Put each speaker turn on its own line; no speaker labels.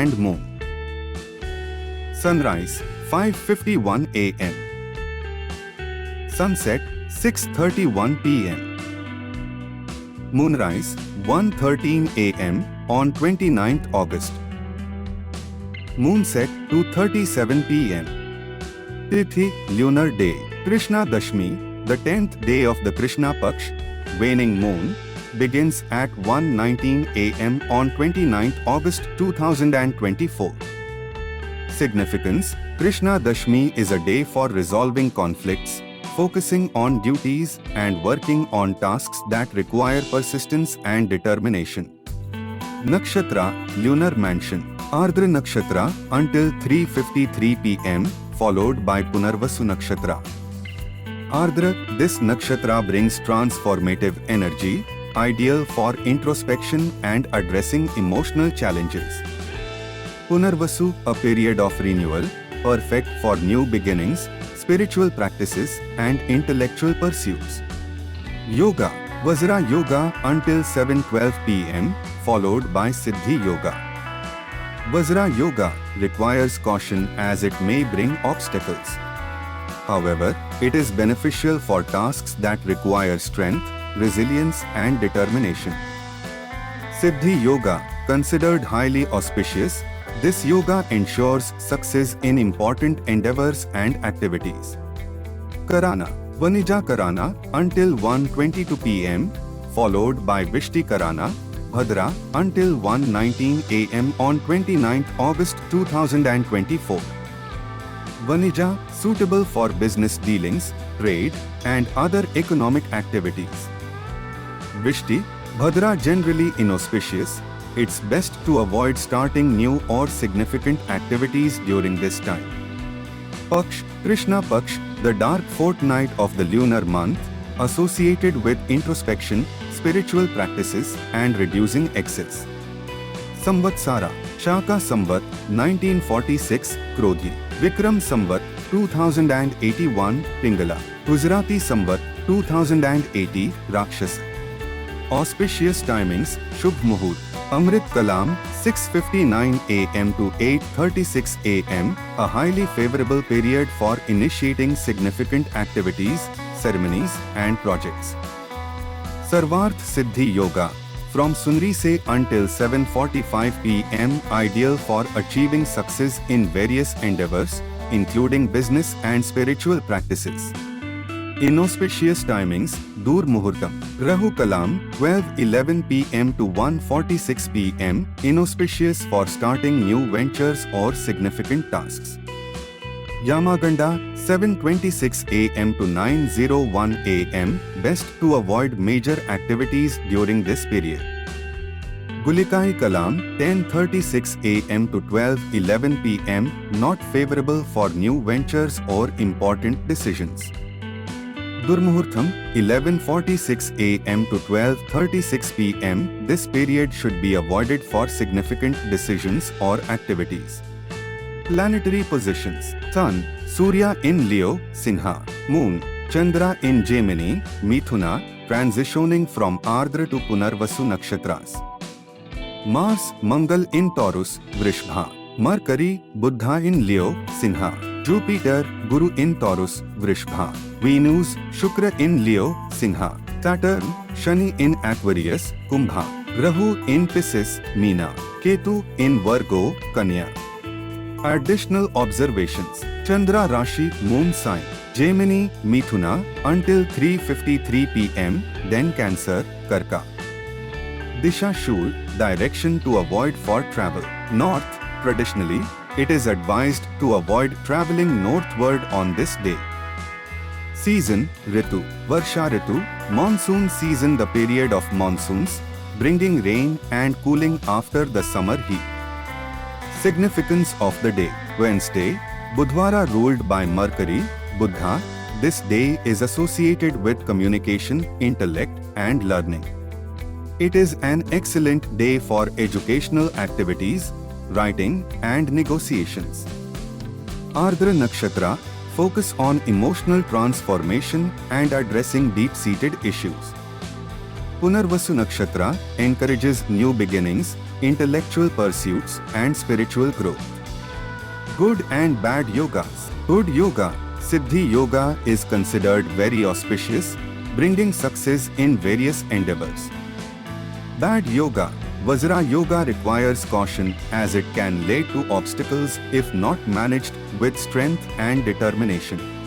and moon. Sunrise 5:51 a.m. Sunset 6:31 p.m. Moonrise 1:13 a.m. on 29th August. Moonset 2:37 p.m. Tithi Lunar Day Krishna Dashmi, the 10th day of the Krishna Paksh, waning moon, begins at 1:19 a.m. on 29th August 2024. Significance: Krishna Dashmi is a day for resolving conflicts, focusing on duties and working on tasks that require persistence and determination. Nakshatra, lunar mansion, Ardra Nakshatra until 3:53 p.m. followed by Punarvasu Nakshatra. Ardra, this nakshatra brings transformative energy, ideal for introspection and addressing emotional challenges. Punarvasu, a period of renewal, perfect for new beginnings, spiritual practices and intellectual pursuits. Yoga, Vajra Yoga until 7:12 p.m. followed by Siddhi Yoga. Vajra Yoga requires caution as it may bring obstacles. However, it is beneficial for tasks that require strength, resilience and determination. Siddhi Yoga, considered highly auspicious, this yoga ensures success in important endeavors and activities. Karana, Vanija Karana until 1:22 p.m. followed by Vishti Karana, Bhadra until 1:19 a.m. on 29th August 2024. Vanija, suitable for business dealings, trade, and other economic activities. Vishti, Bhadra generally inauspicious. It's best to avoid starting new or significant activities during this time. Paksh, Krishna Paksh, the dark fortnight of the lunar month, associated with introspection, spiritual practices, and reducing excess. Samvatsara, Shaka Samvat 1946, Krodhi. Vikram Samvat 2081, Pingala. Gujarati Samvat 2080, Rakshasa. Auspicious timings: Shubh Muhurt, Amrit Kalam 6:59 a.m. to 8:36 a.m., a highly favorable period for initiating significant activities, ceremonies and projects. Sarvarth Siddhi Yoga, from Sunri se until 7:45 p.m., ideal for achieving success in various endeavors, including business and spiritual practices. Inauspicious timings: Dur Muhurtam, Rahu Kalam 12:11 p.m. to 1:46 p.m., inauspicious for starting new ventures or significant tasks. Yamaganda 7:26 a.m. to 9:01 a.m., best to avoid major activities during this period. Gulikai Kalam 10:36 a.m. to 12:11 p.m., not favorable for new ventures or important decisions. Durmuhurtham 11:46 a.m. to 12:36 p.m., this period should be avoided for significant decisions or activities. Planetary positions: Sun, Surya in Leo, Sinha. Moon, Chandra in Gemini, Mithuna, transitioning from Ardra to Punarvasu nakshatras. Mars, Mangal in Taurus, Vrishbha. Mercury, Buddha in Leo, Sinha. Jupiter, Guru in Taurus, Vrishbha. Venus, Shukra in Leo, Sinha. Saturn, Shani in Aquarius, Kumbha. Rahu in Pisces, Meena. Ketu in Virgo, Kanya. Additional observations: Chandra Rashi, Moon sign, Gemini, Mithuna until 3:53 p.m., then Cancer, Karka. Disha Shul, direction to avoid for travel. North, traditionally, it is advised to avoid traveling northward on this day. Season, Ritu, Varsha Ritu, monsoon season, the period of monsoons, bringing rain and cooling after the summer heat. Significance of the day: Wednesday, Budhvara ruled by Mercury, Buddha. This day is associated with communication, intellect, and learning. It is an excellent day for educational activities, writing, and negotiations. Ardra Nakshatra, focus on emotional transformation and addressing deep-seated issues. Punarvasu Nakshatra encourages new beginnings, intellectual pursuits, and spiritual growth. Good and bad yogas. Good yoga, Siddhi Yoga, is considered very auspicious, bringing success in various endeavors. Bad yoga, Vajra Yoga, requires caution as it can lead to obstacles if not managed with strength and determination.